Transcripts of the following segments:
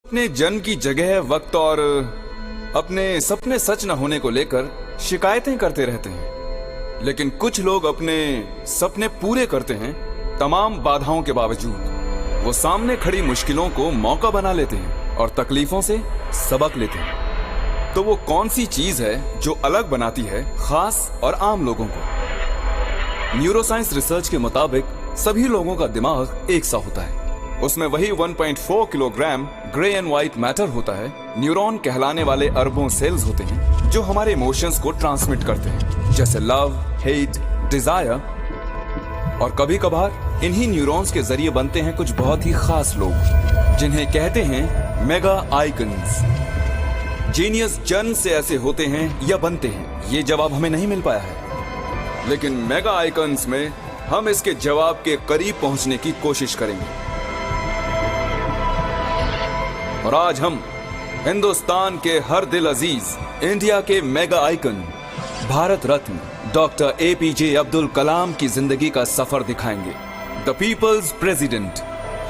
अपने जन्म की जगह, वक्त और अपने सपने सच न होने को लेकर शिकायतें करते रहते हैं, लेकिन कुछ लोग अपने सपने पूरे करते हैं तमाम बाधाओं के बावजूद। वो सामने खड़ी मुश्किलों को मौका बना लेते हैं और तकलीफों से सबक लेते हैं। तो वो कौन सी चीज है जो अलग बनाती है खास और आम लोगों को? न्यूरोसाइंस रिसर्च के मुताबिक सभी लोगों का दिमाग एक सा होता है। उसमें वही 1.4 kilogram grey and white matter होता है। न्यूरॉन कहलाने वाले अरबों सेल्स होते हैं जो हमारे इमोशंस को ट्रांसमिट करते हैं, जैसे लव, हेट, डिजायर। और कभी कभार इन्हीं न्यूरॉन्स के जरिए बनते हैं कुछ बहुत ही खास लोग, जिन्हें कहते हैं मेगा आइकन्स। जीनियस जन्म से ऐसे होते हैं या बनते हैं, ये जवाब हमें नहीं मिल पाया है, लेकिन मेगा आइकन्स में हम इसके जवाब के करीब पहुंचने की कोशिश करेंगे। और आज हम हिंदुस्तान के हर दिल अजीज इंडिया के mega icon Bharat Ratna doctor APJ Abdul Kalam की जिंदगी का सफर दिखाएंगे। The people's president.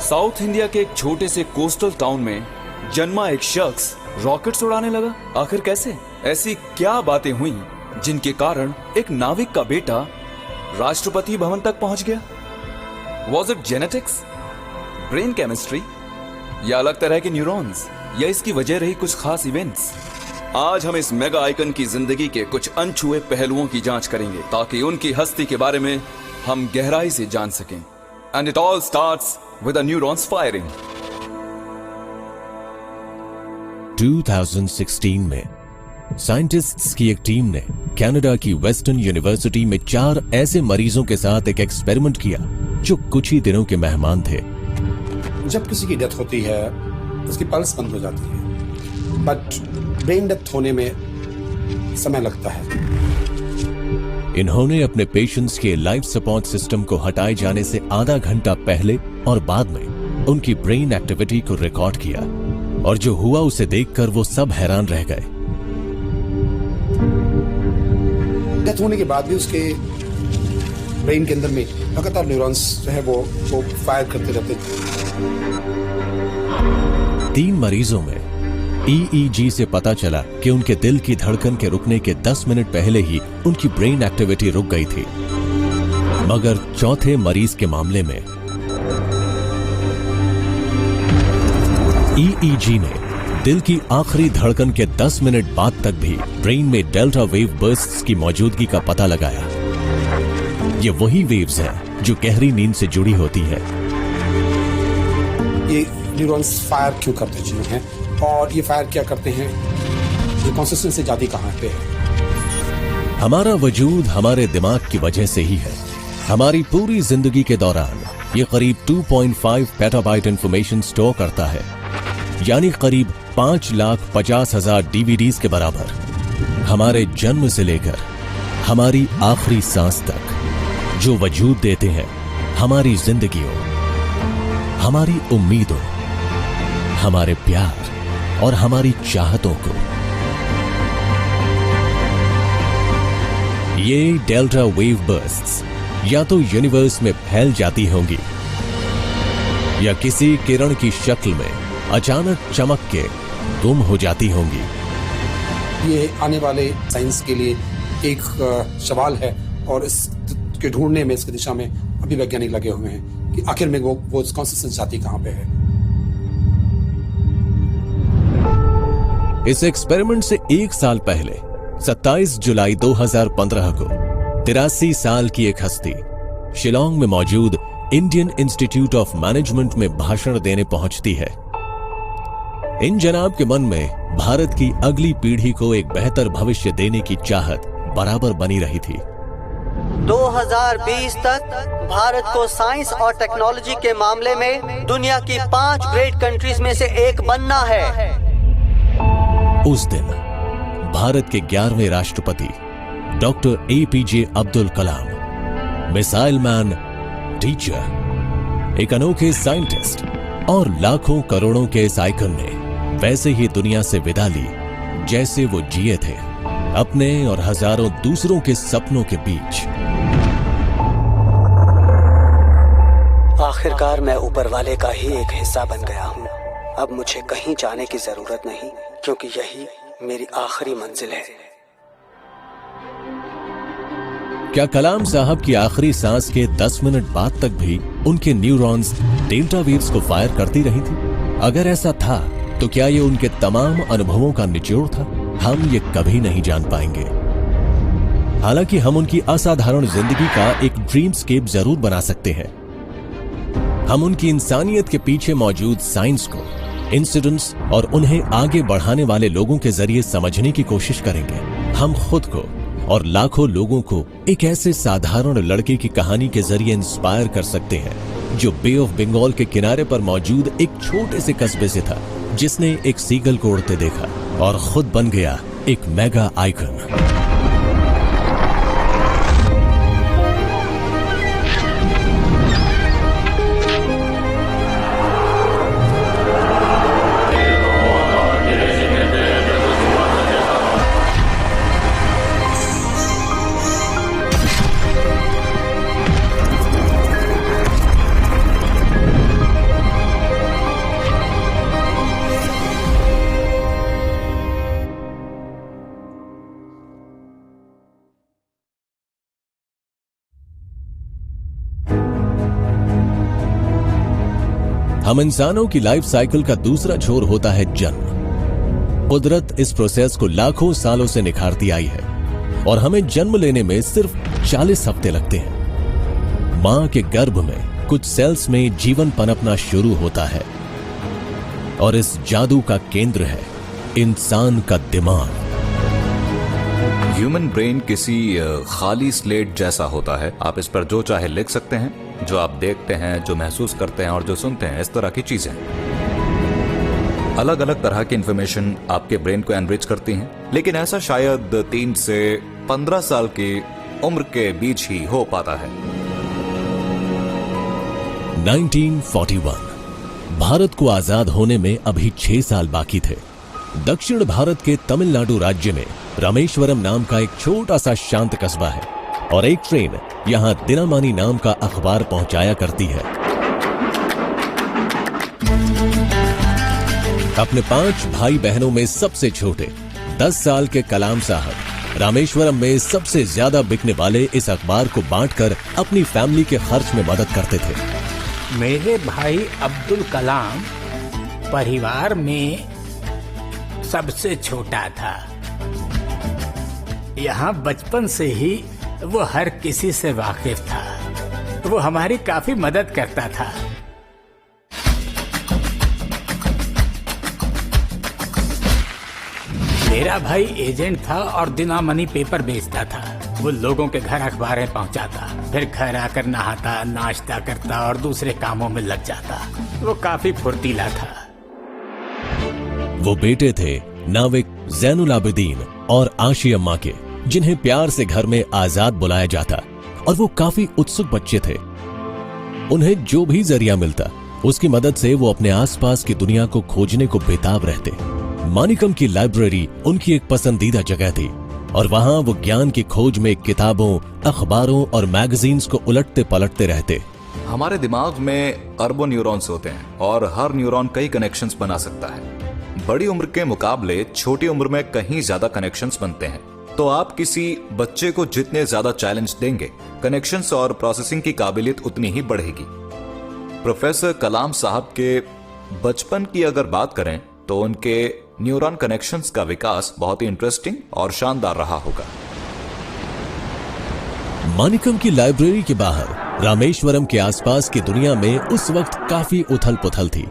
South India के एक छोटे से कोस्टल टाउन में जन्मा एक शख्स रॉकेट्स उड़ाने लगा। आखिर कैसे? ऐसी क्या बातें हुई जिनके कारण एक नाविक का बेटा राष्ट्रपति भवन तक पहुंच गया? Was it genetics, brain chemistry, या अलग तरह के न्यूरॉन्स, या इसकी वजह रही कुछ खास इवेंट्स? आज हम इस मेगा आइकन की जिंदगी के कुछ अनछुए पहलुओं की जांच करेंगे ताकि उनकी हस्ती के बारे में हम गहराई से जान सकें। And it all starts with neurons firing. 2016 में साइंटिस्ट्स की एक टीम ने कनाडा की वेस्टर्न यूनिवर्सिटी में 4 ऐसे मरीजों के साथ एक एक्सपेरिमेंट किया जो कुछ ही दिनों के मेहमान थे। जब किसी की डेथ होती है उसकी पल्स बंद हो जाती है, बट ब्रेन डेथ होने में समय लगता है। इन्होंने अपने पेशेंट्स के लाइफ सपोर्ट सिस्टम को हटाए जाने से आधा घंटा पहले और बाद में उनकी ब्रेन एक्टिविटी को रिकॉर्ड किया, और जो हुआ उसे देखकर वो सब हैरान रह गए। डेथ होने के बाद भी उसके ब्रेन के अंदर में लगातार न्यूरॉन्स जो है वो फायर करते रहते थे। 3 मरीजों में EEG से पता चला कि उनके दिल की धड़कन के रुकने के 10 मिनट पहले ही उनकी ब्रेन एक्टिविटी रुक गई थी। मगर चौथे मरीज के मामले में EEG ने दिल की आखिरी धड़कन के 10 मिनट बाद तक भी ब्रेन में डेल्टा वेव बर्स्ट्स की मौजूदगी का पता लगाया। ये वही वेव्स हैं जो गहरी नींद से जुड़ी होती है। ये न्यूरॉन्स फायर क्यों करते हैं और ये फायर क्या करते हैं, ये कॉन्सिस्टेंसी जाती कहाँ पे है? हमारा वजूद हमारे दिमाग की वजह से ही है। हमारी पूरी जिंदगी के दौरान ये करीब 2.5 पेटाबाइट इंफॉर्मेशन स्टोर करता है, यानी करीब 5,50,000 DVDs के बराबर। हमारे जन्म से लेकर हमारी आखिरी सांस तक जो वजूद देते हैं हमारी जिंदगियों, हमारी उम्मीदों, हमारे प्यार और हमारी चाहतों को। ये डेल्टा वेव बर्स्ट्स या तो यूनिवर्स में फैल जाती होंगी या किसी किरण की शक्ल में अचानक चमक के गुम हो जाती होंगी। ये आने वाले साइंस के लिए एक सवाल है, और इसके ढूंढने में, इसकी दिशा में अभी वैज्ञानिक लगे हुए हैं कि आखिर में वो कॉन्सिस्टेंस जाती कहां पे है। इस एक्सपेरिमेंट से 1 साल पहले 27 जुलाई 2015 को 83 साल की एक हस्ती शिलांग में मौजूद इंडियन इंस्टीट्यूट ऑफ मैनेजमेंट में भाषण देने पहुंचती है। इन जनाब के मन में भारत की अगली पीढ़ी को एक बेहतर भविष्य देने की चाहत बराबर बनी रही थी। 2020 तक भारत को साइंस और टेक्नोलॉजी के मामले में दुनिया की 5 ग्रेट कंट्रीज में से एक बनना है। उस दिन भारत के 11वें राष्ट्रपति डॉक्टर APJ अब्दुल कलाम, मिसाइल मैन, टीचर, एक अनोखे साइंटिस्ट और लाखों करोड़ों के इस आइकन ने वैसे ही दुनिया से विदा ली जैसे वो जिए थे, अपने और हजारों दूसरों के सपनों के बीच। आखिरकार मैं ऊपर वाले का ही एक हिस्सा बन गया हूँ। अब मुझे कहीं जाने की जरूरत नहीं, क्योंकि यही मेरी आखिरी मंजिल है। क्या कलाम साहब की आखिरी सांस के 10 मिनट बाद तक भी उनके न्यूरॉन्स डेल्टा वेव्स को फायर करती रही थी? अगर ऐसा था तो क्या ये उनके तमाम अनुभवों का निचोड़ था? हम ये कभी नहीं जान पाएंगे। हालांकि हम उनकी असाधारण जिंदगी का एक ड्रीमस्केप जरूर बना सकते हैं। हम उनकी इंसानियत के पीछे मौजूद साइंस को, इंसिडेंट्स और उन्हें आगे बढ़ाने वाले लोगों के जरिए समझने की कोशिश करेंगे। हम खुद को और लाखों लोगों को एक ऐसे साधारण लड़के की कहानी के जरिए इंस्पायर कर सकते हैं जो बे ऑफ बंगाल के किनारे पर मौजूद एक छोटे से कस्बे से था, जिसने एक सीगल को उड़ते देखा और खुद बन गया एक मेगा आइकन। हम इंसानों की लाइफ साइकिल का दूसरा छोर होता है जन्म। कुदरत इस प्रोसेस को लाखों सालों से निखारती आई है और हमें जन्म लेने में सिर्फ 40 हफ्ते लगते हैं। मां के गर्भ में कुछ सेल्स में जीवन पनपना शुरू होता है और इस जादू का केंद्र है इंसान का दिमाग। ह्यूमन ब्रेन किसी खाली स्लेट जैसा होता है। आप इस पर जो चाहे लिख सकते हैं, जो आप देखते हैं, जो महसूस करते हैं और जो सुनते हैं, इस तरह की चीजें। अलग अलग तरह की इंफॉर्मेशन आपके ब्रेन को एनरिच करती हैं, लेकिन ऐसा शायद 3 से 15 साल की उम्र के बीच ही हो पाता है। 1941 भारत को आजाद होने में अभी 6 साल बाकी थे। दक्षिण भारत के तमिलनाडु राज्य में रामेश्वरम नाम का एक छोटा सा शांत कस्बा है और एक ट्रेन यहां दिनमणि नाम का अखबार पहुंचाया करती है। अपने 5 भाई बहनों में सबसे छोटे 10 साल के कलाम साहब रामेश्वरम में सबसे ज्यादा बिकने वाले इस अखबार को बांटकर अपनी फैमिली के खर्च में मदद करते थे। मेरे भाई अब्दुल कलाम परिवार में सबसे छोटा था। यहाँ बचपन से ही वो हर किसी से वाकिफ था। वो हमारी काफी मदद करता था। मेरा भाई एजेंट था और दिनमणि पेपर बेचता था। वो लोगों के घर अखबारें पहुंचाता, फिर घर आकर नहाता, नाश्ता करता और दूसरे कामों में लग जाता। वो काफी फुर्तीला था। वो बेटे थे नाविक जैनुल आबिदीन और आशी अम्मा के, जिन्हें प्यार से घर में आजाद बुलाया जाता, और वो काफी उत्सुक बच्चे थे। उन्हें जो भी जरिया मिलता उसकी मदद से वो अपने आसपास की दुनिया को खोजने को बेताब रहते। मानिकम की लाइब्रेरी उनकी एक पसंदीदा जगह थी और वहां वो ज्ञान की खोज में किताबों, अखबारों और मैगजीन्स को उलटते पलटते रहते। हमारे दिमाग में अरबों न्यूरॉन्स होते हैं और हर न्यूरॉन कई कनेक्शंस बना सकता है। बड़ी उम्र के मुकाबले छोटी उम्र में कहीं ज्यादा कनेक्शंस बनते हैं। तो आप किसी बच्चे को जितने ज्यादा चैलेंज देंगे, कनेक्शंस और प्रोसेसिंग की काबिलियत उतनी ही बढ़ेगी। प्रोफेसर कलाम साहब के बचपन की अगर बात करें तो उनके न्यूरॉन कनेक्शंस का विकास बहुत ही इंटरेस्टिंग और शानदार रहा होगा। मानिकम की लाइब्रेरी के बाहर रामेश्वरम के आसपास की दुनिया में उस वक्त काफी उथल पुथल थी।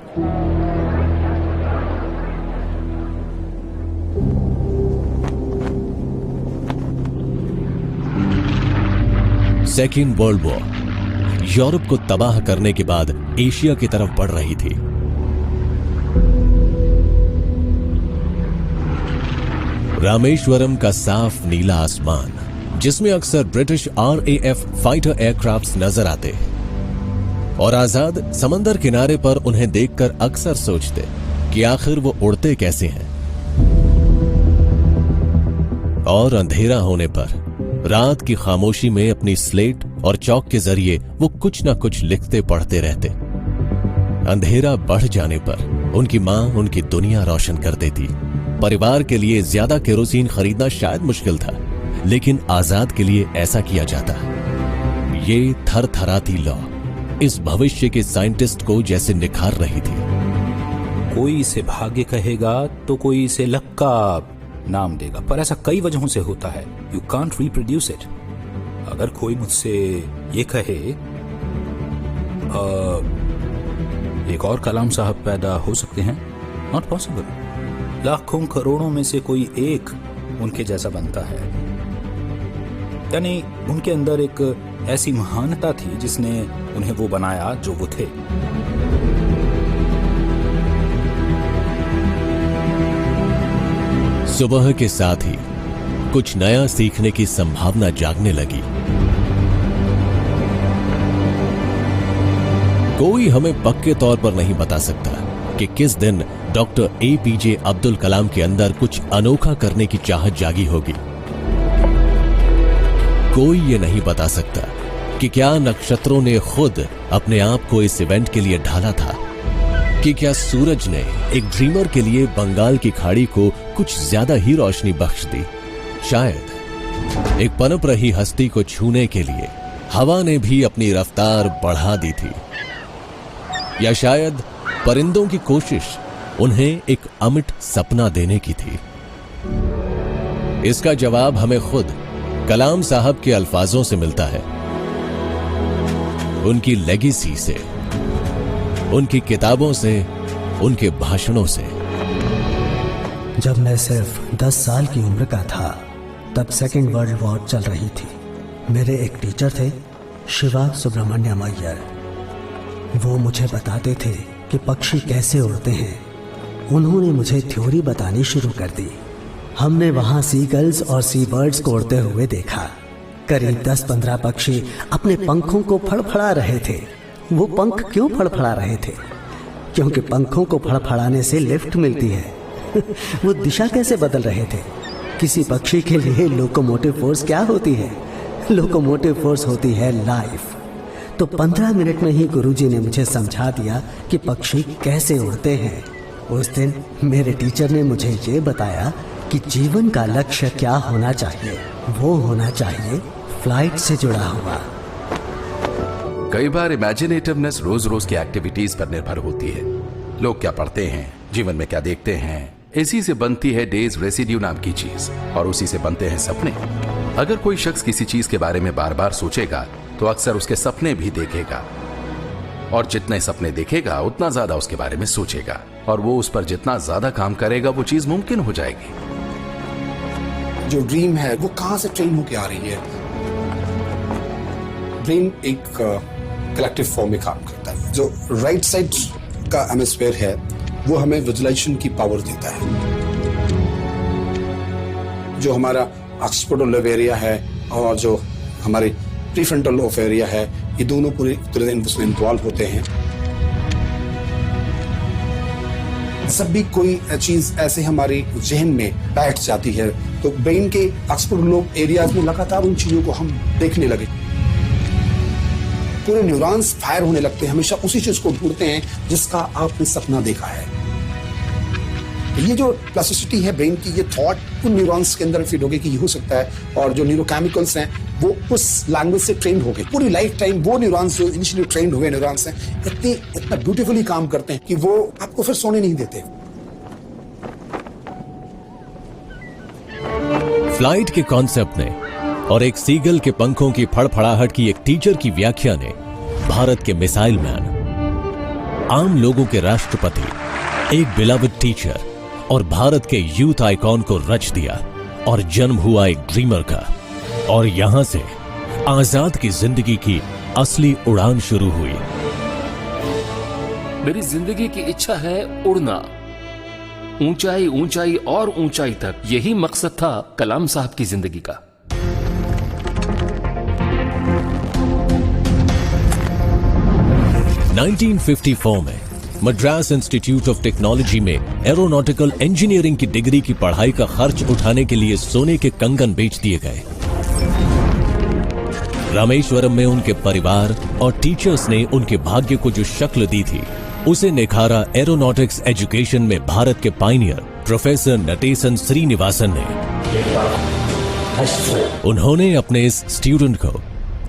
सेकेंड वर्ल्ड वॉर यूरोप को तबाह करने के बाद एशिया की तरफ बढ़ रही थी। रामेश्वरम का साफ नीला आसमान, जिसमें अक्सर ब्रिटिश RAF फाइटर एयरक्राफ्ट्स नजर आते, और आजाद समंदर किनारे पर उन्हें देखकर अक्सर सोचते कि आखिर वो उड़ते कैसे हैं। और अंधेरा होने पर रात की खामोशी में अपनी स्लेट और चौक के जरिए वो कुछ ना कुछ लिखते पढ़ते रहते। अंधेरा बढ़ जाने पर उनकी मां उनकी दुनिया रोशन कर देती। परिवार के लिए ज्यादा केरोसिन खरीदना शायद मुश्किल था, लेकिन आजाद के लिए ऐसा किया जाता। ये थरथराती लौ इस भविष्य के साइंटिस्ट को जैसे निखार रही थी। कोई इसे भाग्य कहेगा तो कोई इसे लक का नाम देगा, पर ऐसा कई वजहों से होता है। You can't reproduce it. अगर कोई मुझसे ये कहे एक और कलाम साहब पैदा हो सकते हैं, नॉट पॉसिबल। लाखों करोड़ों में से कोई एक उनके जैसा बनता है। यानी उनके अंदर एक ऐसी महानता थी जिसने उन्हें वो बनाया जो वो थे। सुबह के साथ ही कुछ नया सीखने की संभावना जागने लगी। कोई हमें पक्के तौर पर नहीं बता सकता कि किस दिन डॉक्टर APJ अब्दुल कलाम के अंदर कुछ अनोखा करने की चाहत जागी होगी। कोई ये नहीं बता सकता कि क्या नक्षत्रों ने खुद अपने आप को इस इवेंट के लिए ढाला था, कि क्या सूरज ने एक ड्रीमर के लिए बंगाल की खाड़ी को कुछ ज्यादा ही रोशनी बख्श दी। शायद एक पनप रही हस्ती को छूने के लिए हवा ने भी अपनी रफ्तार बढ़ा दी थी, या शायद परिंदों की कोशिश उन्हें एक अमिट सपना देने की थी। इसका जवाब हमें खुद कलाम साहब के अल्फाजों से मिलता है, उनकी लेगेसी से, उनकी किताबों से, उनके भाषणों से। जब मैं सिर्फ 10 साल की उम्र का था तब सेकेंड वर्ल्ड वॉर चल रही थी। मेरे एक टीचर थे, शिवा सुब्रमण्यम अय्यर। वो मुझे बताते थे कि पक्षी कैसे उड़ते हैं। उन्होंने मुझे थ्योरी बतानी शुरू कर दी। हमने वहाँ सीगल्स और सी बर्ड्स को उड़ते हुए देखा। करीब 10-15 पक्षी अपने पंखों को फड़फड़ा रहे थे। वो पंख क्यों फड़फड़ा रहे थे? क्योंकि पंखों को फड़फड़ाने से लिफ्ट मिलती है। वो दिशा कैसे बदल रहे थे? किसी पक्षी के लिए लोकोमोटिव फोर्स क्या होती है? लोकोमोटिव फोर्स होती है लाइफ। तो 15 मिनट में ही गुरुजी ने मुझे समझा दिया कि पक्षी कैसे उड़ते हैं। उस दिन मेरे टीचर ने मुझे ये बताया कि जीवन का लक्ष्य क्या होना चाहिए। वो होना चाहिए फ्लाइट से जुड़ा हुआ। कई बार इमेजिनेटिवनेस रोज रोज की एक्टिविटीज पर निर्भर होती है। लोग क्या पढ़ते हैं, जीवन में क्या देखते हैं, इसी से बनती है डेज रेसिड्यू नाम की चीज, और उसी से बनते हैं सपने। अगर कोई शख्स किसी चीज के बारे में बार बार सोचेगा तो अक्सर उसके सपने भी देखेगा, और जितने सपने देखेगा उतना ज्यादा उसके बारे में सोचेगा, और वो उस पर जितना ज्यादा काम करेगा वो चीज मुमकिन हो जाएगी। जो ड्रीम है वो कहां से ट्रेन होके आ रही है? ब्रेन एक कलेक्टिव फॉर्म में काम करता है। जो राइट साइड का हेमिस्फीयर है वो हमें विजुअलाइजेशन की पावर देता है। जो हमारा ऑक्सीपिटल लोब एरिया है और जो हमारे प्रीफ्रंटल लोब एरिया है, ये दोनों पूरी तरह से इन्वॉल्व होते हैं। जब भी कोई चीज ऐसे हमारे जहन में बैठ जाती है तो ब्रेन के ऑक्सीपिटल लोब एरियाज में लगातार उन चीजों को हम देखने लगे। पूरे न्यूरॉन्स फायर होने लगते हैं, हमेशा उसी चीज को ढूंढते हैं जिसका आपने सपना देखा है। ये जो प्लास्टिसिटी है ब्रेन की, ये थॉट उन न्यूरॉन्स के अंदर फीड हो गई कि ये हो सकता है, और जो न्यूरोकेमिकल्स हैं वो उस लैंग्वेज से ट्रेंड हो गए। पूरी लाइफ टाइम वो न्यूरॉन्स जो इनिशियली ट्रेंड हुए न्यूरॉन्स हैं इतना ब्यूटीफुली काम करते हैं कि वो आपको फिर सोने नहीं देते। फ्लाइट के कॉन्सेप्ट ने और एक सीगल के पंखों की फड़फड़ाहट की एक टीचर की व्याख्या ने भारत के मिसाइल मैन, आम लोगों के राष्ट्रपति, एक बिलवड टीचर और भारत के यूथ आइकॉन को रच दिया, और जन्म हुआ एक ड्रीमर का। और यहां से आजाद की जिंदगी की असली उड़ान शुरू हुई। मेरी जिंदगी की इच्छा है उड़ना, ऊंचाई ऊंचाई और ऊंचाई तक। यही मकसद था कलाम साहब की जिंदगी का। (1954) में मद्रास इंस्टीट्यूट ऑफ टेक्नोलॉजी में एरोनॉटिकल इंजीनियरिंग की डिग्री की पढ़ाई का खर्च उठाने के लिए सोने के कंगन बेच दिए गए। रामेश्वरम में उनके परिवार और टीचर्स ने उनके भाग्य को जो शक्ल दी थी उसे निखारा एरोनॉटिक्स एजुकेशन में भारत के पायनियर प्रोफेसर नटेसन श्रीनिवासन ने। उन्होंने अपने इस स्टूडेंट को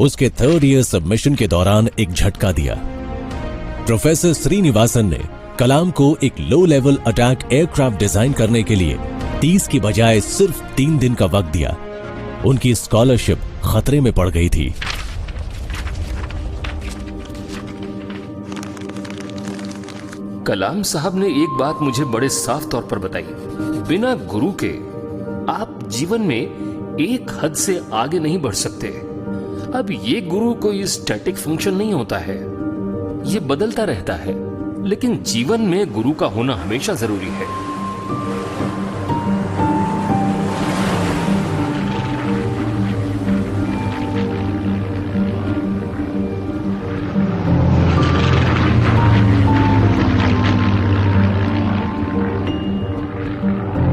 उसके 3rd ईयर सबमिशन के दौरान एक झटका दिया। प्रोफेसर श्रीनिवासन ने कलाम को एक low level attack aircraft design करने के लिए 30 की बजाय सिर्फ 3 दिन का वक्त दिया। उनकी स्कॉलरशिप खतरे में पड़ गई थी। कलाम साहब ने एक बात मुझे बड़े साफ तौर पर बताई, बिना गुरु के आप जीवन में एक हद से आगे नहीं बढ़ सकते। अब ये गुरु कोई स्टैटिक फंक्शन नहीं होता है, ये बदलता रहता है, लेकिन जीवन में गुरु का होना हमेशा जरूरी है।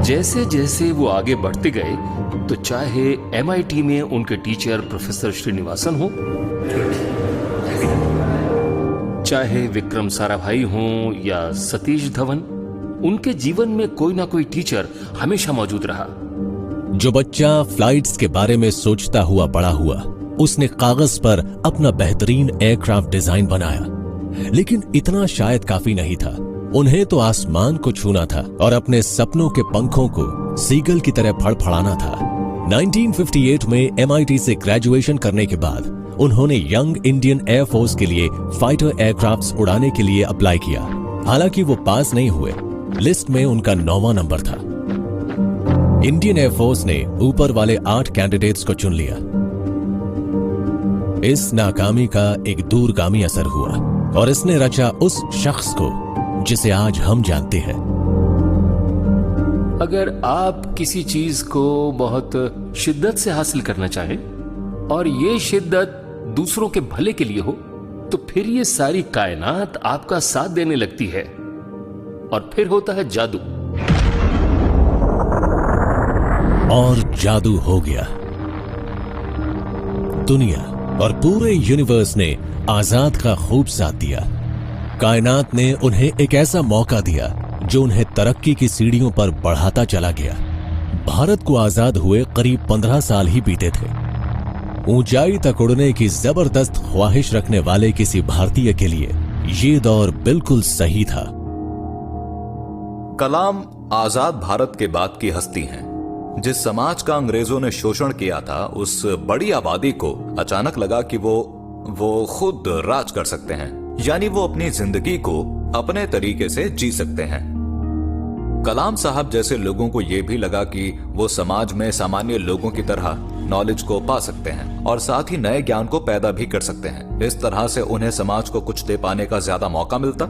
जैसे जैसे वो आगे बढ़ते गए, तो चाहे MIT में उनके टीचर प्रोफेसर श्रीनिवासन हो, चाहे विक्रम साराभाई हों या सतीश धवन, उनके जीवन में कोई ना कोई टीचर हमेशा मौजूद रहा। जो बच्चा फ्लाइट्स के बारे में सोचता हुआ बड़ा हुआ, उसने कागज पर अपना बेहतरीन एयरक्राफ्ट डिजाइन बनाया, लेकिन इतना शायद काफी नहीं था। उन्हें तो आसमान को छूना था और अपने सपनों के पंखों को सीगल की तरह फड़फड़ाना था। 1958 में MIT से ग्रेजुएशन करने के बाद उन्होंने यंग इंडियन एयरफोर्स के लिए फाइटर एयरक्राफ्ट्स उड़ाने के लिए अप्लाई किया। हालांकि वो पास नहीं हुए, लिस्ट में उनका 9वां नंबर था। इंडियन एयरफोर्स ने ऊपर वाले 8 कैंडिडेट्स को चुन लिया। इस नाकामी का एक दूरगामी असर हुआ और इसने रचा उस शख्स को जिसे आज हम जानते हैं। अगर आप किसी चीज को बहुत शिद्दत से हासिल करना चाहें और ये शिद्दत दूसरों के भले के लिए हो, तो फिर ये सारी कायनात आपका साथ देने लगती है और फिर होता है जादू। और जादू हो गया। दुनिया और पूरे यूनिवर्स ने आजाद का खूब साथ दिया। कायनात ने उन्हें एक ऐसा मौका दिया जो उन्हें तरक्की की सीढ़ियों पर बढ़ाता चला गया। भारत को आजाद हुए करीब 15 साल ही बीते थे। ऊंचाई तक उड़ने की जबरदस्त ख्वाहिश रखने वाले किसी भारतीय के लिए ये दौर बिल्कुल सही था। कलाम आजाद भारत के बाद की हस्ती हैं। जिस समाज का अंग्रेजों ने शोषण किया था, उस बड़ी आबादी को अचानक लगा कि वो खुद राज कर सकते हैं, यानी वो अपनी जिंदगी को अपने तरीके से जी सकते हैं। कलाम साहब जैसे लोगों को यह भी लगा कि वो समाज में सामान्य लोगों की तरह नॉलेज को पा सकते हैं और साथ ही नए ज्ञान को पैदा भी कर सकते हैं। इस तरह से उन्हें समाज को कुछ दे पाने का ज्यादा मौका मिलता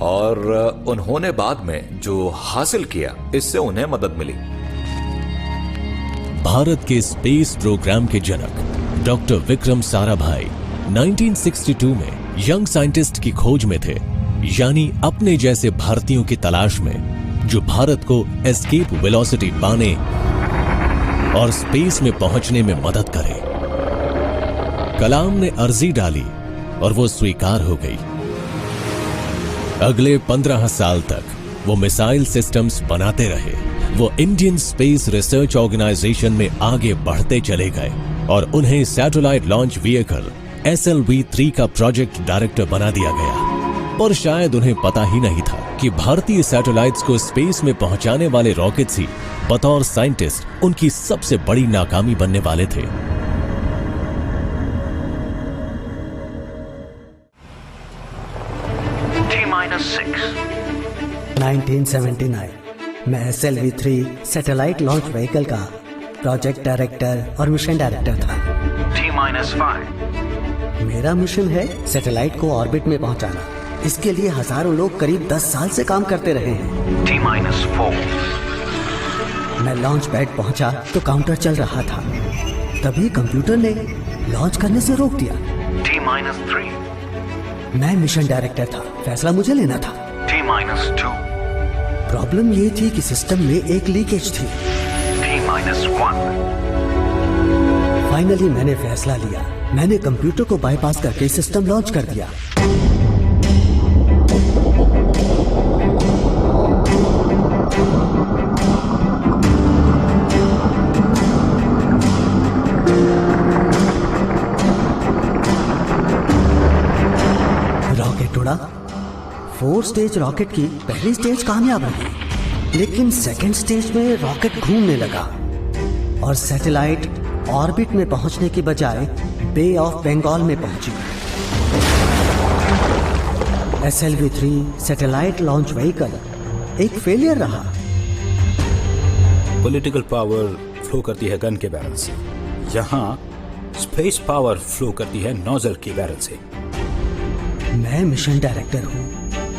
और उन्होंने बाद में जो हासिल किया, इससे उन्हें मदद मिली। भारत के स्पेस प्रोग्राम के जनक डॉक्टर विक्रम साराभाई 1962 में यंग साइंटिस्ट की खोज में थे, यानी अपने जैसे भारतीयों की तलाश में जो भारत को एस्केप वेलोसिटी पाने और स्पेस में पहुंचने में मदद करे। कलाम ने अर्जी डाली और वो स्वीकार हो गई। अगले 15 साल तक वो मिसाइल सिस्टम्स बनाते रहे। वो इंडियन स्पेस रिसर्च ऑर्गेनाइजेशन में आगे बढ़ते चले गए और उन्हें सैटेलाइट लॉन्च व्हीकल SLV-3 का प्रोजेक्ट डायरेक्टर बना दिया गया। पर शायद उन्हें पता ही नहीं था कि भारतीय सैटेलाइट्स को स्पेस में पहुंचाने वाले रॉकेट्स ही बतौर साइंटिस्ट उनकी सबसे बड़ी नाकामी बनने वाले थे। T-6 1979 मैं SLV-3 सैटेलाइट लॉन्च व्हीकल का प्रोजेक्ट डायरेक्टर और मिशन डायरेक्टर था। T-5 मेरा मिशन है सैटेलाइट को ऑर्बिट में पहुंचाना। इसके लिए हजारों लोग करीब 10 साल से काम करते रहे हैं। T-4 मैं लॉन्च पैड पहुंचा तो काउंटर चल रहा था, तभी कंप्यूटर ने लॉन्च करने से रोक दिया। T-3 मैं मिशन डायरेक्टर था, फैसला मुझे लेना था। T-2 प्रॉब्लम ये थी कि सिस्टम में एक लीकेज थी। T-1 फाइनली मैंने फैसला लिया। मैंने कंप्यूटर को बाईपास करके सिस्टम लॉन्च कर दिया। 4 स्टेज रॉकेट की पहली स्टेज कामयाब रही, लेकिन सेकंड स्टेज में रॉकेट घूमने लगा और सैटेलाइट ऑर्बिट में पहुंचने की बजाय बे ऑफ बंगाल में पहुंची। SLV-3 सैटेलाइट लॉन्च व्हीकल एक फेलियर रहा। पॉलिटिकल पावर फ्लो करती है गन के बैरल से, यहाँ स्पेस पावर फ्लो करती है नोजल के बैरल से। मैं मिशन डायरेक्टर हूँ,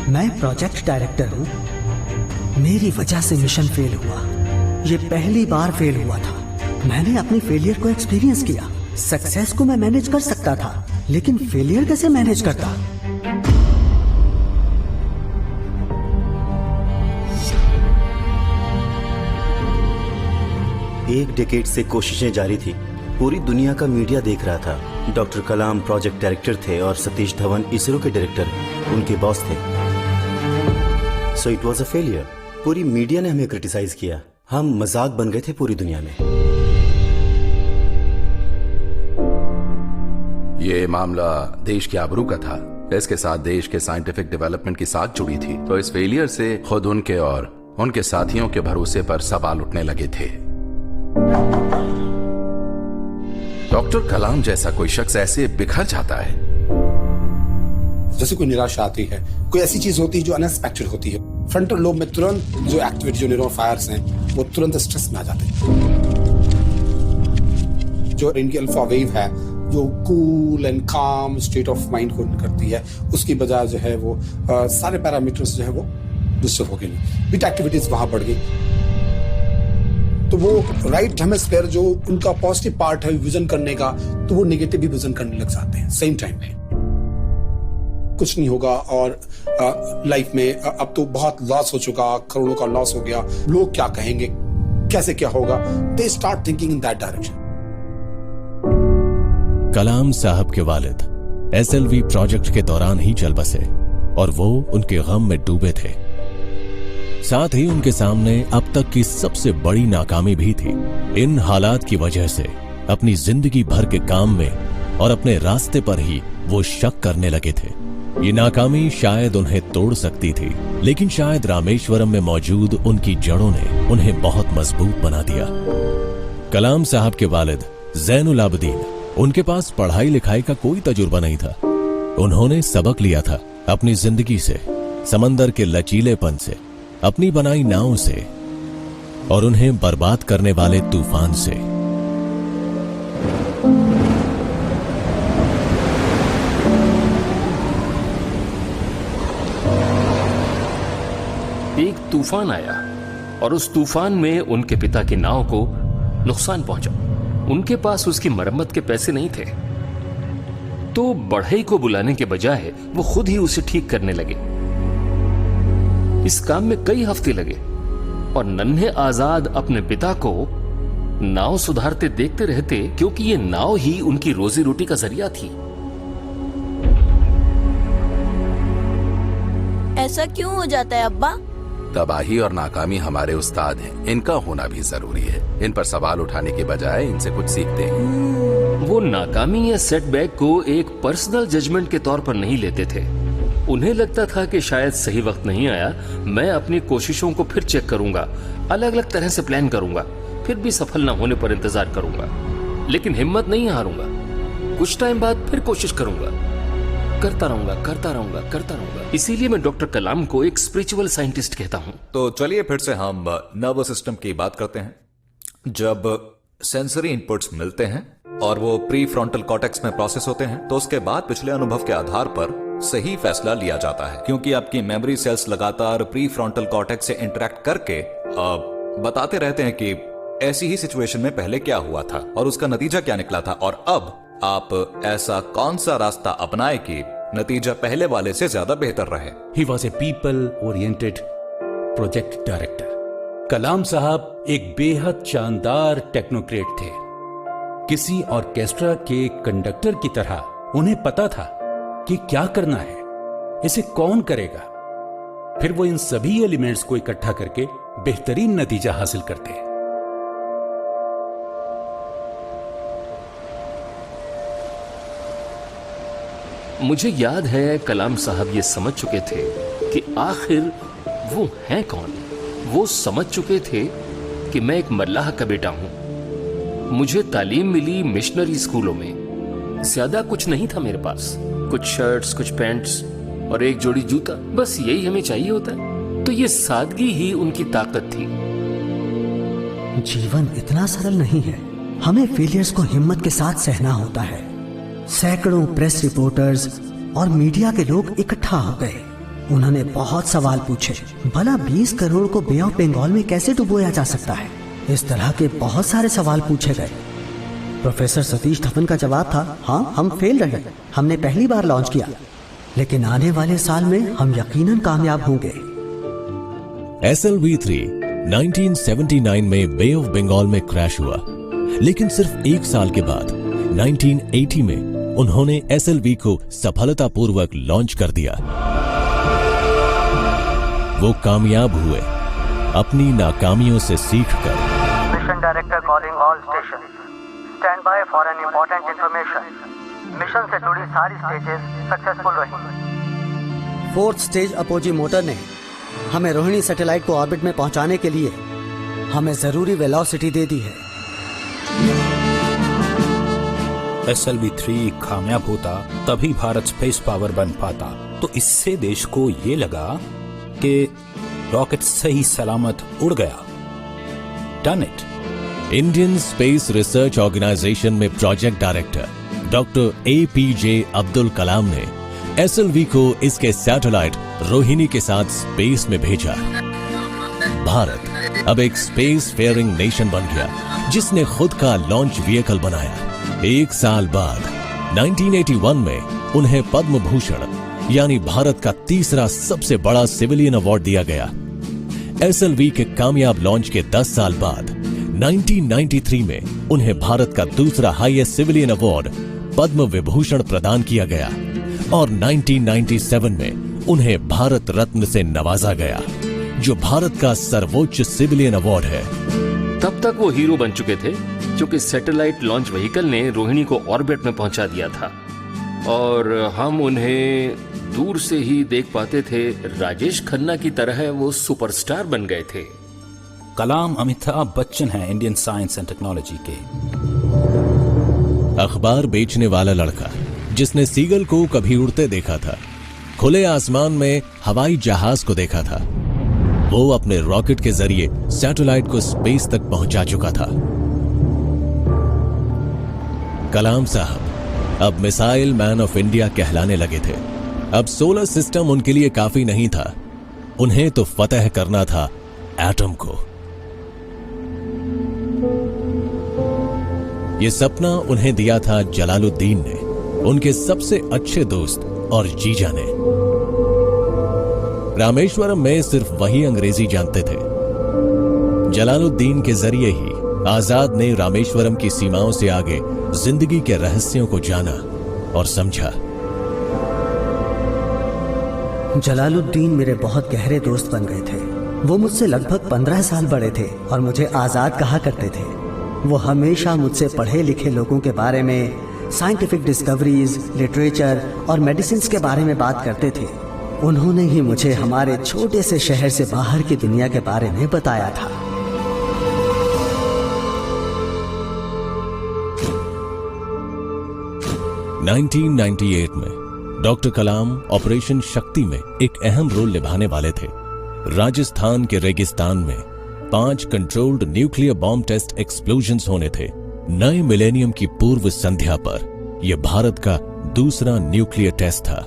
मैं प्रोजेक्ट डायरेक्टर हूँ। मेरी वजह से मिशन फेल हुआ। ये पहली बार फेल हुआ था। मैंने अपनी फेलियर को एक्सपीरियंस किया। सक्सेस को मैं मैनेज कर सकता था, लेकिन फेलियर कैसे मैनेज करता? एक डेकेड से कोशिशें जारी थी। पूरी दुनिया का मीडिया देख रहा था। डॉक्टर कलाम प्रोजेक्ट डायरेक्टर थे और सतीश धवन इसरो के डायरेक्टर, उनके बॉस थे। So it was a failure. पूरी मीडिया ने हमें क्रिटिसाइज किया। हम मजाक बन गए थे पूरी दुनिया में। ये मामला देश की आबरू का था। इसके साथ देश के साइंटिफिक डेवलपमेंट की साथ जुड़ी थी। तो इस फेलियर से खुद उनके और उनके साथियों के भरोसे पर सवाल उठने लगे थे। डॉक्टर कलाम जैसा कोई शख्स ऐसे बिखर जाता है। जैसे कोई निराशा आती है, कोई ऐसी चीज होती है जो अनएक्सपेक्टेड होती है, फ्रंटल लोब में तुरंत जो एक्टिविटी, जो न्यूरॉन फायर्स हैं, वो तुरंत स्ट्रेस में आ जाते हैं। जो इनकी अल्फा वेव है, जो कूल एंड काम स्टेट ऑफ माइंड को करती है, उसकी बजाय जो है वो सारे पैरामीटर्स जो है वो डिस्टर्ब हो गए। बीटा एक्टिविटीज वहां बढ़ गई। तो वो राइट हेमिस्फीयर जो उनका पॉजिटिव पार्ट है विजन करने का, तो वो नेगेटिव भी विजन करने लग जाते हैं सेम टाइम में। कुछ नहीं होगा और लाइफ में अब तो बहुत लॉस हो चुका, करोड़ों का लॉस हो गया, लोग क्या कहेंगे, कैसे क्या होगा। They start thinking in that direction. Kalam Sahab के वालिद SLV प्रोजेक्ट के दौरान ही चल बसे और वो उनके गम में डूबे थे। साथ ही उनके सामने अब तक की सबसे बड़ी नाकामी भी थी। इन हालात की वजह से अपनी जिंदगी भर के काम में और अपने रास्ते पर ही वो शक करने लगे थे। ये नाकामी शायद उन्हें तोड़ सकती थी, लेकिन शायद रामेश्वरम में मौजूद उनकी जड़ों ने उन्हें बहुत मजबूत बना दिया। कलाम साहब के वालिद जैनुल आबदीन, उनके पास पढ़ाई लिखाई का कोई तजुर्बा नहीं था। उन्होंने सबक लिया था अपनी जिंदगी से, समंदर के लचीलेपन से, अपनी बनाई नाव से और उन्हें बर्बाद करने वाले तूफान से। एक तूफान आया और उस तूफान में उनके पिता की नाव को नुकसान पहुंचा। उनके पास उसकी मरम्मत के पैसे नहीं थे, तो बढ़ई को बुलाने के बजाय वो खुद ही उसे ठीक करने लगे। इस काम में कई हफ्ते लगे और नन्हे आजाद अपने पिता को नाव सुधारते देखते रहते, क्योंकि ये नाव ही उनकी रोजी रोटी का जरिया थी। ऐसा क्यों हो जाता है अब्बा? तबाही और नाकामी हमारे उस्ताद हैं, इनका होना भी जरूरी है। इन पर सवाल उठाने के बजाय इनसे कुछ सीखते हैं। वो नाकामी या सेटबैक को एक पर्सनल जजमेंट के तौर पर नहीं लेते थे। उन्हें लगता था कि शायद सही वक्त नहीं आया, मैं अपनी कोशिशों को फिर चेक करूंगा, अलग अलग तरह से प्लान करूंगा, फिर भी सफल न होने पर इंतजार करूंगा, लेकिन हिम्मत नहीं हारूंगा। कुछ टाइम बाद फिर कोशिश करूंगा, करता रहूंगा, करता रहूंगा, करता रहूंगा। इसीलिए मैं डॉक्टर कलाम को एक स्पिरिचुअल साइंटिस्ट कहता हूं। तो चलिए फिर से हम नर्वस सिस्टम की बात करते हैं। जब सेंसरी इनपुट्स मिलते हैं और वो प्री फ्रंटल कॉर्टेक्स में प्रोसेस होते हैं, तो उसके बाद पिछले अनुभव के आधार पर सही फैसला लिया जाता है, क्योंकि आपकी मेमोरी सेल्स लगातार प्री फ्रंटल कॉर्टेक्स से इंटरेक्ट करके बताते रहते हैं कि ऐसी ही सिचुएशन में पहले क्या हुआ था और उसका नतीजा क्या निकला था, और अब आप ऐसा कौन सा रास्ता अपनाए कि नतीजा पहले वाले से ज्यादा बेहतर रहे। He was a people oriented project director. Kalam Sahab एक बेहद शानदार टेक्नोक्रेट थे। किसी ऑर्केस्ट्रा के कंडक्टर की तरह उन्हें पता था कि क्या करना है, इसे कौन करेगा। फिर वो इन सभी एलिमेंट्स को इकट्ठा करके बेहतरीन नतीजा हासिल करते हैं। मुझे याद है कलाम साहब ये समझ चुके थे कि आखिर वो हैं कौन। वो समझ चुके थे कि मैं एक मल्लाह का बेटा हूं। मुझे तालीम मिली मिशनरी स्कूलों में। ज्यादा कुछ नहीं था मेरे पास, कुछ शर्ट्स, कुछ पैंट्स और एक जोड़ी जूता, बस यही हमें चाहिए होता है। तो ये सादगी ही उनकी ताकत थी। जीवन इतना सरल नहीं है, हमें फेलियर्स को हिम्मत के साथ सहना होता है। सैकड़ों प्रेस रिपोर्टर्स और मीडिया के लोग इकट्ठा हो गए। उन्होंने बहुत सवाल पूछे, भला 20 करोड़ को बे ऑफ बंगाल में कैसे डुबोया जा सकता है। इस तरह के बहुत सारे सवाल पूछे गए। प्रोफेसर सतीश धवन का जवाब था, हाँ हम फेल रहे, हमने पहली बार लॉन्च किया, लेकिन आने वाले साल में हम यकीनन कामयाब होंगे। SLV-3 1979 में बे ऑफ बंगाल में क्रैश हुआ, लेकिन सिर्फ एक साल के बाद 1980 में उन्होंने SLV को सफलतापूर्वक लॉन्च कर दिया। वो कामयाब हुए, अपनी नाकामियों से सीखकर। Mission director calling all station, stand by for an important information. Mission से जुड़ी सारी स्टेजेस सक्सेसफुल रही। 4th स्टेज अपोजी मोटर ने हमें रोहिणी सैटेलाइट को ऑर्बिट में पहुंचाने के लिए हमें जरूरी वेलोसिटी दे दी है। SLV-3 कामयाब होता तभी भारत स्पेस पावर बन पाता। तो इससे देश को ये लगा कि रॉकेट सही सलामत उड़ गया। Done it. Indian space research organisation में project director doctor APJ Abdul Kalam ने SLV को इसके सैटेलाइट रोहिणी के साथ स्पेस में भेजा। भारत अब एक स्पेस फेयरिंग नेशन बन गया, जिसने खुद का लॉन्च व्हीकल बनाया। एक साल बाद 1981 में उन्हें पद्म भूषण यानी भारत का तीसरा सबसे बड़ा सिविलियन अवार्ड दिया गया। SLV के कामयाब लॉन्च के 10 साल बाद 1993 में उन्हें भारत का दूसरा highest civilian award Padma Vibhushan प्रदान किया गया और 1997 में उन्हें भारत रत्न से नवाजा गया, जो भारत का सर्वोच्च सिविलियन अवार्ड है। तब तक वो हीरो बन चुके थे, क्योंकि सैटेलाइट लॉन्च व्हीकल ने रोहिणी को ऑर्बिट में पहुंचा दिया था और हम उन्हें दूर से ही देख पाते थे। राजेश खन्ना की तरह वो सुपरस्टार बन गए थे। कलाम अमिताभ बच्चन है इंडियन साइंस एंड टेक्नोलॉजी के। अखबार बेचने वाला लड़का जिसने सीगल को कभी उड़ते देखा था, खुले आसमान में हवाई जहाज को देखा था, वो अपने रॉकेट के जरिए सैटेलाइट को स्पेस तक पहुंचा चुका था। कलाम साहब अब मिसाइल मैन ऑफ इंडिया कहलाने लगे थे। अब सोलर सिस्टम उनके लिए काफी नहीं था, उन्हें तो फतह करना था एटम को। यह सपना उन्हें दिया था जलालुद्दीन ने, उनके सबसे अच्छे दोस्त और जीजा ने। रामेश्वरम में सिर्फ वही अंग्रेजी जानते थे। जलालुद्दीन के जरिए ही आजाद ने रामेश्वरम की सीमाओं से आगे जिंदगी के रहस्यों को जाना और समझा। जलालुद्दीन मेरे बहुत गहरे दोस्त बन गए थे। वो मुझसे लगभग 15 साल बड़े थे और मुझे आजाद कहा करते थे। वो हमेशा मुझसे पढ़े लिखे लोगों के बारे में, साइंटिफिक डिस्कवरीज, लिटरेचर और मेडिसिन के बारे में बात करते थे। उन्होंने ही मुझे हमारे छोटे से शहर से बाहर की दुनिया के बारे में बताया था। (1998) में डॉक्टर कलाम ऑपरेशन शक्ति में एक अहम रोल निभाने वाले थे। राजस्थान के रेगिस्तान में 5 controlled nuclear bomb test explosions होने थे। नए मिलेनियम की पूर्व संध्या पर यह भारत का दूसरा न्यूक्लियर टेस्ट था।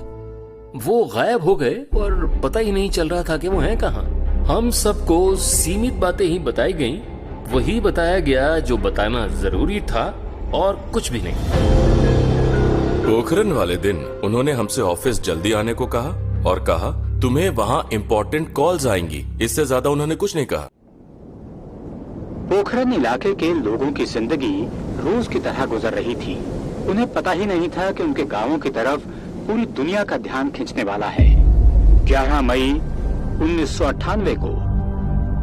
वो गायब हो गए और पता ही नहीं चल रहा था कि वो हैं कहां। हम सबको सीमित बातें ही बताई गईं, वही बताया गया जो बताना जरूरी था और कुछ भी नहीं। पोखरन वाले दिन उन्होंने हमसे ऑफिस जल्दी आने को कहा और कहा तुम्हें वहाँ इम्पोर्टेंट कॉल्स आएंगी। इससे ज्यादा उन्होंने कुछ नहीं कहा। पोखरन इलाके के लोगों की जिंदगी रोज की तरह गुजर रही थी। उन्हें पता ही नहीं था कि उनके गांवों की तरफ पूरी दुनिया का ध्यान खींचने वाला है। 11 मई 1998 को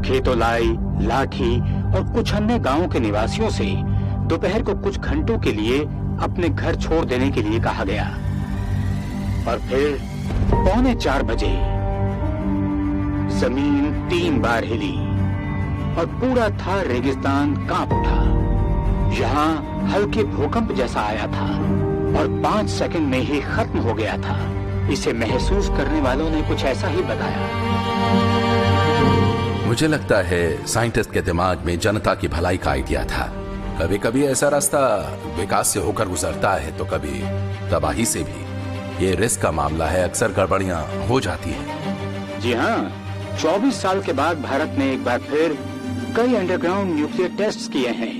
खेतोलाई, लाठी और कुछ अन्य गांवों के निवासियों से दोपहर को कुछ घंटों के लिए अपने घर छोड़ देने के लिए कहा गया और फिर 3:45 बजे जमीन 3 बार हिली और पूरा थार रेगिस्तान कांप उठा। यहाँ हल्के भूकंप जैसा आया था और 5 सेकंड में ही खत्म हो गया था। इसे महसूस करने वालों ने कुछ ऐसा ही बताया। मुझे लगता है साइंटिस्ट के दिमाग में जनता की भलाई का आइडिया था। कभी कभी ऐसा रास्ता विकास से होकर गुजरता है तो कभी तबाही से भी। ये रिस्क का मामला है, अक्सर गड़बड़ियां हो जाती हैं। जी हाँ, 24 साल के बाद भारत ने एक बार फिर कई अंडरग्राउंड न्यूक्लियर टेस्ट्स किए हैं।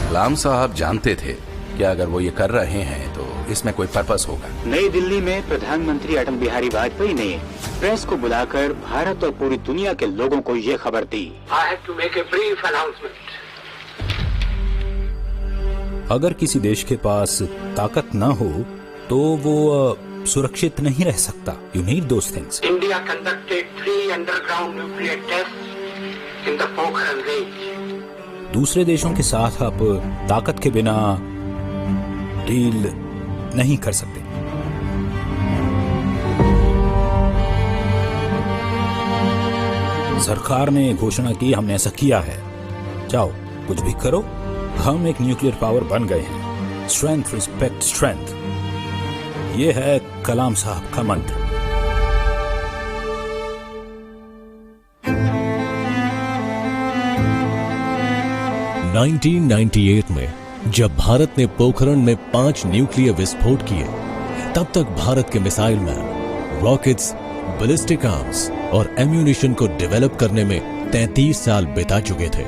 कलाम साहब जानते थे कि अगर वो ये कर रहे हैं तो इसमें कोई पर्पस होगा। नई दिल्ली में प्रधानमंत्री अटल बिहारी वाजपेयी ने प्रेस को बुलाकर भारत और पूरी दुनिया के लोगों को ये खबर दी। I have to make a brief announcement. अगर किसी देश के पास ताकत न हो तो वो सुरक्षित नहीं रह सकता। You need those things. India conducted 3 underground nuclear tests in the Pokhran range. दूसरे देशों के साथ आप ताकत के बिना डील नहीं कर सकते। सरकार ने घोषणा की, हमने ऐसा किया है, जाओ कुछ भी करो, हम एक न्यूक्लियर पावर बन गए हैं। स्ट्रेंथ रिस्पेक्ट स्ट्रेंथ, ये है कलाम साहब का मंत्र। (1998) में जब भारत ने पोखरण में 5 न्यूक्लियर विस्फोट किए, तब तक भारत के missile man rockets, ballistic arms और एम्यूनिशन को डेवलप करने में 33 साल बिता चुके थे।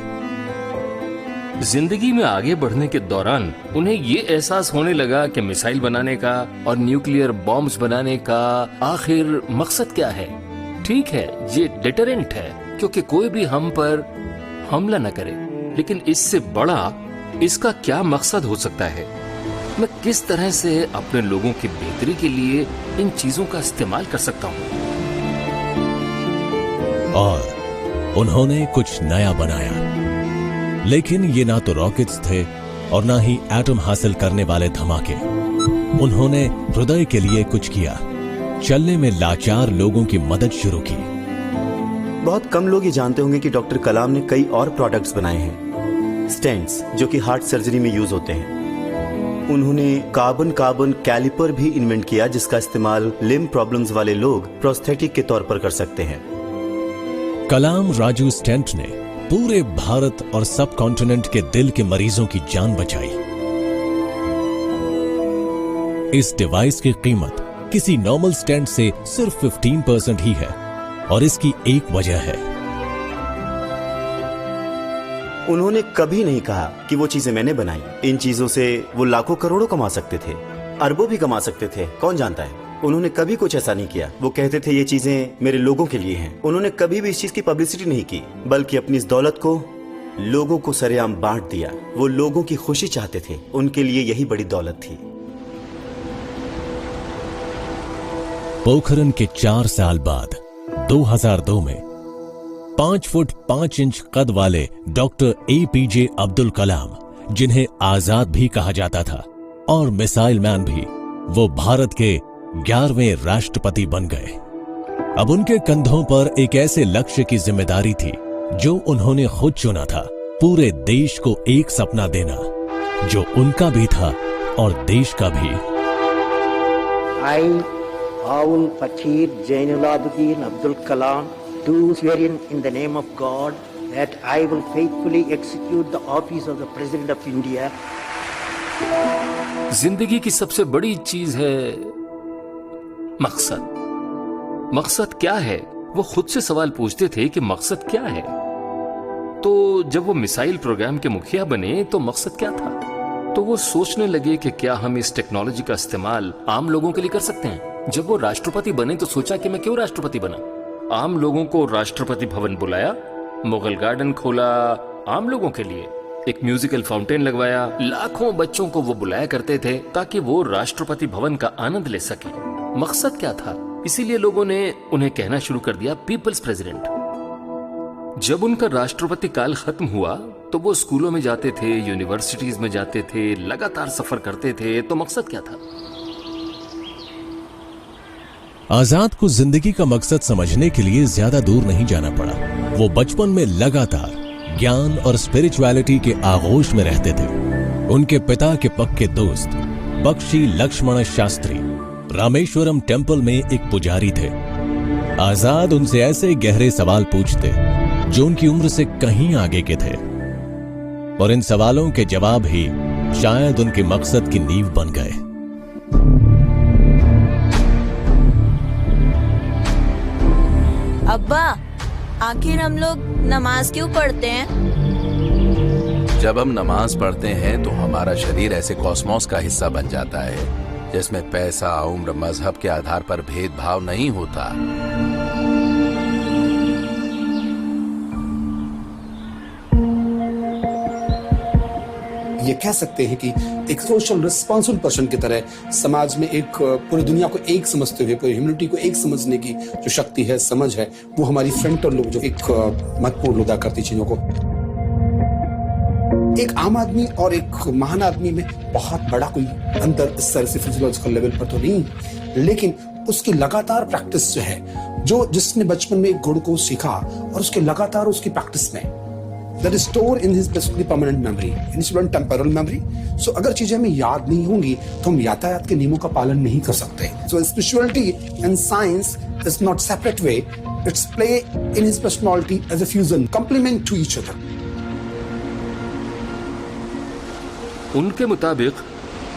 जिंदगी में आगे बढ़ने के दौरान उन्हें ये एहसास होने लगा कि मिसाइल बनाने का और न्यूक्लियर बॉम्ब्स बनाने का आखिर मकसद क्या है। ठीक है, ये डिटरेंट है क्योंकि कोई भी हम पर हमला न करे, लेकिन इससे बड़ा इसका क्या मकसद हो सकता है? मैं किस तरह से अपने लोगों की बेहतरी के लिए इन चीजों का इस्तेमाल कर सकता हूँ? और उन्होंने कुछ नया बनाया। लेकिन ये ना तो रॉकेट्स थे और ना ही एटम हासिल करने वाले धमाके। उन्होंने हृदय के लिए कुछ किया, चलने में लाचार लोगों की मदद शुरू की। बहुत कम लोग ये जानते होंगे कि डॉक्टर कलाम ने कई और प्रोडक्ट्स बनाए हैं। स्टेंट्स, जो कि हार्ट सर्जरी में यूज होते हैं। उन्होंने कार्बन कैलिपर भी इन्वेंट किया, जिसका इस्तेमाल लिम्ब प्रॉब्लम्स वाले लोग प्रोस्थेटिक के तौर पर कर सकते हैं। कलाम राजू स्टेंट ने पूरे भारत और सब कॉन्टिनेंट के दिल के मरीजों की जान बचाई। इस डिवाइस की कीमत किसी नॉर्मल स्टेंट से सिर्फ 15% ही है और इसकी एक वजह है, उन्होंने कभी नहीं कहा कि वो चीजें मैंने बनाई। इन चीजों से वो लाखों करोड़ों कमा सकते थे, अरबों भी कमा सकते थे, कौन जानता है। उन्होंने कभी कुछ ऐसा नहीं किया। वो कहते थे ये चीजें मेरे लोगों के लिए हैं। उन्होंने कभी भी इस चीज की पब्लिसिटी नहीं की, बल्कि अपनी इस दौलत को लोगों को सरेआम बांट दिया। वो लोगों की खुशी चाहते थे, उनके लिए यही बड़ी दौलत थी। पोखरण के 4 साल बाद 2002 में 5 फुट 5 इंच कद वाले डॉक्टर APJ अब्दुल कलाम, जिन्हें आजाद भी कहा जाता था और मिसाइल मैन भी, वो भारत के 11वें राष्ट्रपति बन गए। अब उनके कंधों पर एक ऐसे लक्ष्य की जिम्मेदारी थी जो उन्होंने खुद चुना था, पूरे देश को एक सपना देना जो उनका भी था और देश का भी। I, Aul Fakir Zainulabdin Abdul Kalam, do swear in the name of God that I will faithfully execute the office of the President of India. जिंदगी की सबसे बड़ी चीज है मकसद। मकसद क्या है? वो खुद से सवाल पूछते थे कि मकसद क्या है। तो जब वो मिसाइल प्रोग्राम के मुखिया बने तो मकसद क्या था? तो वो सोचने लगे कि क्या हम इस टेक्नोलॉजी का इस्तेमाल आम लोगों के लिए कर सकते हैं। जब वो राष्ट्रपति बने तो सोचा कि मैं क्यों राष्ट्रपति बना। आम लोगों को राष्ट्रपति भवन बुलाया, मुगल गार्डन खोला आम लोगों के लिए, एक म्यूजिकल फाउंटेन लगवाया, लाखों बच्चों को वो बुलाया करते थे ताकि वो राष्ट्रपति भवन का आनंद ले सके। मकसद क्या था? इसीलिए लोगों ने उन्हें कहना शुरू कर दिया पीपल्स प्रेसिडेंट। जब उनका राष्ट्रपति काल खत्म हुआ तो वो स्कूलों में जाते थे, यूनिवर्सिटीज में जाते थे, लगातार सफर करते थे। तो मकसद क्या था? आजाद को जिंदगी का मकसद समझने के लिए ज्यादा दूर नहीं जाना पड़ा। वो बचपन में लगातार ज्ञान और स्पिरिचुअलिटी के आगोश में रहते थे। उनके पिता के पक्के दोस्त बख्शी लक्ष्मण शास्त्री रामेश्वरम टेम्पल में एक पुजारी थे। आजाद उनसे ऐसे गहरे सवाल पूछते जो उनकी उम्र से कहीं आगे के थे, और इन सवालों के जवाब ही शायद उनके मकसद की नींव बन गए। अब्बा, आखिर हम लोग नमाज क्यों पढ़ते हैं? जब हम नमाज पढ़ते हैं तो हमारा शरीर ऐसे कॉस्मोस का हिस्सा बन जाता है जिसमें पैसा, उम्र, मजहब के आधार पर भेदभाव नहीं होता। ये कह सकते हैं कि एक सोशल रिस्पॉन्सिबल पर्सन की तरह समाज में एक पूरी दुनिया को एक समझते हुए, पूरी ह्यूमैनिटी को एक समझने की जो शक्ति है, समझ है, वो हमारी फ्रंटल लोग जो एक महत्वपूर्ण अदा करती चीजों को। एक आम आदमी और एक महान आदमी में बहुत बड़ा कोई अंतर इस तरह से फिजियोलॉजिकल लेवल पर तो नहीं, लेकिन उसकी लगातार प्रैक्टिस जो है, जो जिसने बचपन में एक गुण को सीखा और उसके लगातार उसकी प्रैक्टिस में that is stored in his basically permanent memory, in his temporal memory. So अगर चीजें हमें याद नहीं होंगी तो हम यातायात के नियमों का पालन नहीं कर सकते। So spirituality and science is not separate way; it's play in his personality as a fusion, complement to each other. उनके मुताबिक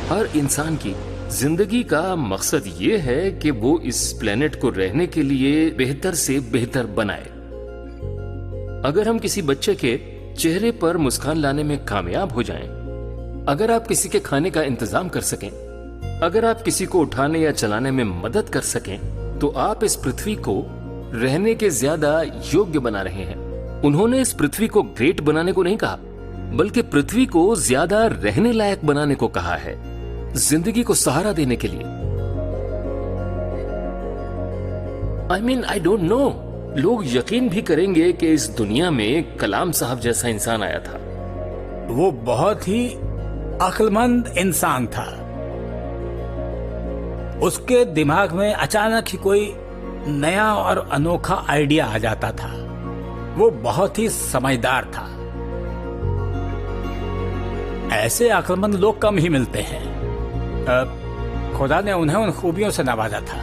हर इंसान की जिंदगी का मकसद ये है कि वो इस प्लेनेट को रहने के लिए बेहतर से बेहतर बनाए। अगर हम किसी बच्चे के चेहरे पर मुस्कान लाने में कामयाब हो जाएं, अगर आप किसी के खाने का इंतजाम कर सकें, अगर आप किसी को उठाने या चलाने में मदद कर सकें, तो आप इस पृथ्वी को रहने के ज्यादा योग्य बना रहे हैं। उन्होंने इस पृथ्वी को ग्रेट बनाने को नहीं कहा, बल्कि पृथ्वी को ज्यादा रहने लायक बनाने को कहा है, जिंदगी को सहारा देने के लिए। I don't know, लोग यकीन भी करेंगे कि इस दुनिया में कलाम साहब जैसा इंसान आया था। वो बहुत ही अक्लमंद इंसान था। उसके दिमाग में अचानक ही कोई नया और अनोखा आइडिया आ जाता था। वो बहुत ही समझदार था। ऐसे अक्लमंद लोग कम ही मिलते हैं। खुदा ने उन्हें उन खूबियों से नवाजा था।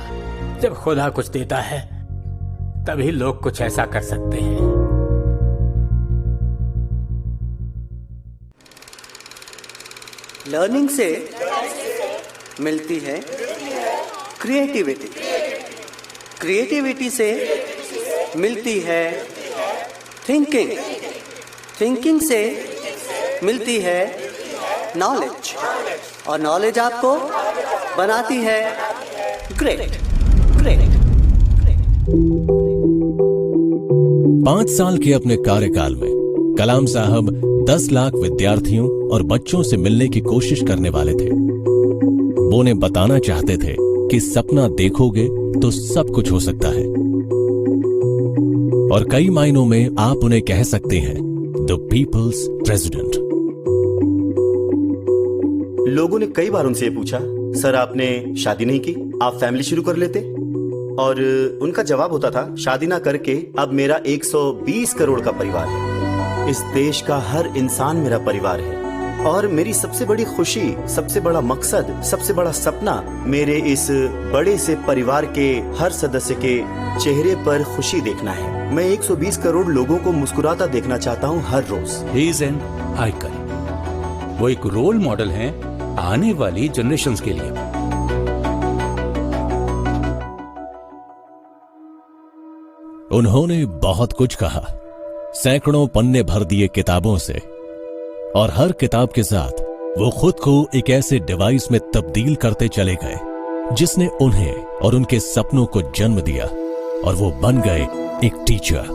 जब खुदा कुछ देता है तभी लोग कुछ ऐसा कर सकते हैं। लर्निंग से मिलती है क्रिएटिविटी, क्रिएटिविटी से मिलती है थिंकिंग, थिंकिंग से मिलती है नॉलेज, और नॉलेज आपको बनाती है ग्रेट। 5 साल के अपने कार्यकाल में कलाम साहब 10 लाख विद्यार्थियों और बच्चों से मिलने की कोशिश करने वाले थे। वो उन्हें बताना चाहते थे कि सपना देखोगे तो सब कुछ हो सकता है, और कई मायनों में आप उन्हें कह सकते हैं द पीपल्स प्रेसिडेंट। लोगों ने कई बार उनसे पूछा, सर आपने शादी नहीं की, आप फैमिली शुरू कर लेते? और उनका जवाब होता था, शादी ना करके अब मेरा 120 करोड़ का परिवार है। इस देश का हर इंसान मेरा परिवार है, और मेरी सबसे बड़ी खुशी, सबसे बड़ा मकसद, सबसे बड़ा सपना मेरे इस बड़े से परिवार के हर सदस्य के चेहरे पर खुशी देखना है। मैं 120 करोड़ लोगों को मुस्कुराता देखना चाहता हूँ हर रोज। He is an icon. वो एक रोल मॉडल हैं आने वाली जनरेशंस के लिए। उन्होंने बहुत कुछ कहा, सैकड़ों पन्ने भर दिए किताबों से, और हर किताब के साथ वो खुद को एक ऐसे डिवाइस में तब्दील करते चले गए जिसने उन्हें और उनके सपनों को जन्म दिया, और वो बन गए एक टीचर।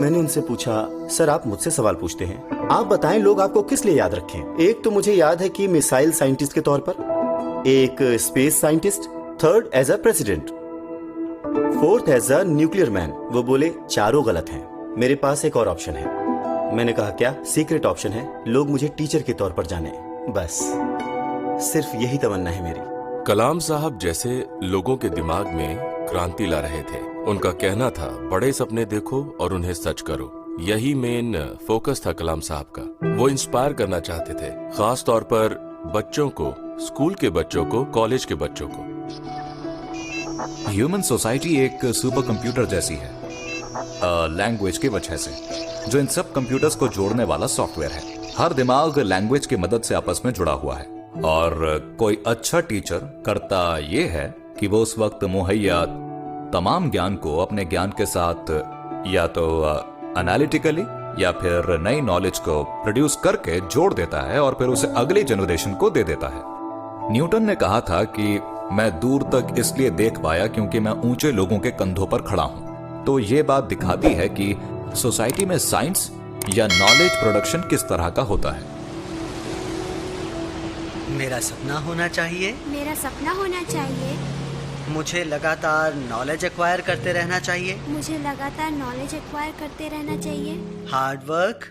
मैंने उनसे पूछा, सर आप मुझसे सवाल पूछते हैं, आप बताएं लोग आपको किस लिए याद रखें? एक तो मुझे याद है कि मिसाइल साइंटिस्ट के तौर पर, एक space scientist, third as a president, fourth as a nuclear man. वो बोले चारों गलत हैं। मेरे पास एक और ऑप्शन है। मैंने कहा क्या? सीक्रेट ऑप्शन है, लोग मुझे टीचर के तौर पर जाने, बस सिर्फ यही तमन्ना है मेरी। कलाम साहब जैसे लोगों के दिमाग में क्रांति ला रहे थे। उनका कहना था बड़े सपने देखो और उन्हें सच करो। यही मेन फोकस था कलाम साहब का। वो इंस्पायर करना चाहते थे, खास तौर पर बच्चों को, स्कूल के बच्चों को, कॉलेज के बच्चों को। ह्यूमन सोसाइटी एक सुपर कंप्यूटर जैसी है, लैंग्वेज की वजह से, जो इन सब कंप्यूटर्स को जोड़ने वाला सॉफ्टवेयर है। हर दिमाग लैंग्वेज की मदद से आपस में जुड़ा हुआ है, और कोई अच्छा टीचर करता ये है कि वो उस वक्त मुहैया तमाम ज्ञान को अपने ज्ञान के साथ या तो एनालिटिकली या फिर नई नॉलेज को प्रोड्यूस करके जोड़ देता है और फिर उसे अगली जनरेशन को दे देता है। न्यूटन ने कहा था कि मैं दूर तक इसलिए देख पाया क्योंकि मैं ऊंचे लोगों के कंधों पर खड़ा हूं। तो ये बात दिखाती है कि सोसाइटी में साइंस या नॉलेज प्रोडक्शन किस तरह का होता है। मेरा सपना होना चाहिए, मेरा सपना होना चाहिए, मुझे लगातार नॉलेज एक्वायर करते रहना चाहिए, मुझे लगातार नॉलेज एक्वायर करते रहना चाहिए, hard work,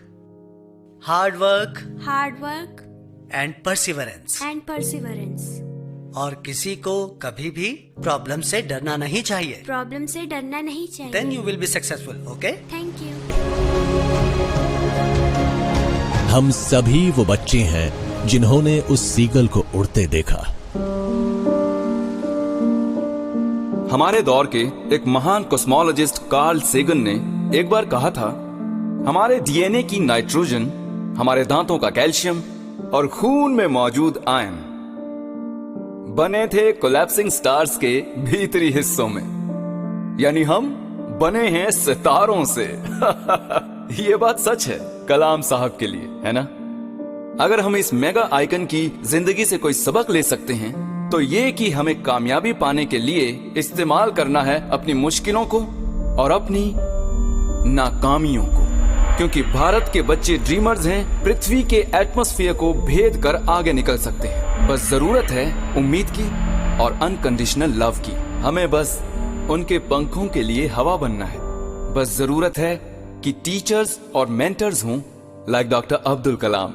hard work, hard work and perseverance, and perseverance, और किसी को कभी भी प्रॉब्लम से डरना नहीं चाहिए। प्रॉब्लम से डरना नहीं चाहिए। Then you will be successful. Okay, thank you. हम सभी वो बच्चे हैं जिन्होंने उस सीगल को उड़ते देखा। हमारे दौर के एक महान कॉस्मोलॉजिस्ट कार्ल सेगन ने एक बार कहा था, हमारे डीएनए की नाइट्रोजन, हमारे दांतों का कैल्शियम और खून में मौजूद आयरन बने थे कोलैप्सिंग स्टार्स के भीतरी हिस्सों में, यानी हम बने हैं सितारों से। ये बात सच है कलाम साहब के लिए, है ना? अगर हम इस मेगा आइकन की जिंदगी से कोई सबक ले सकते हैं तो ये कि हमें कामयाबी पाने के लिए इस्तेमाल करना है अपनी मुश्किलों को और अपनी नाकामियों को, क्योंकि भारत के बच्चे ड्रीमर्स हैं, पृथ्वी के एटमॉस्फेयर को भेद कर आगे निकल सकते हैं। बस जरूरत है उम्मीद की और अनकंडीशनल लव की। हमें बस उनके पंखों के लिए हवा बनना है। बस जरूरत है कि टीचर्स और मेंटर्स हों लाइक डॉक्टर अब्दुल कलाम।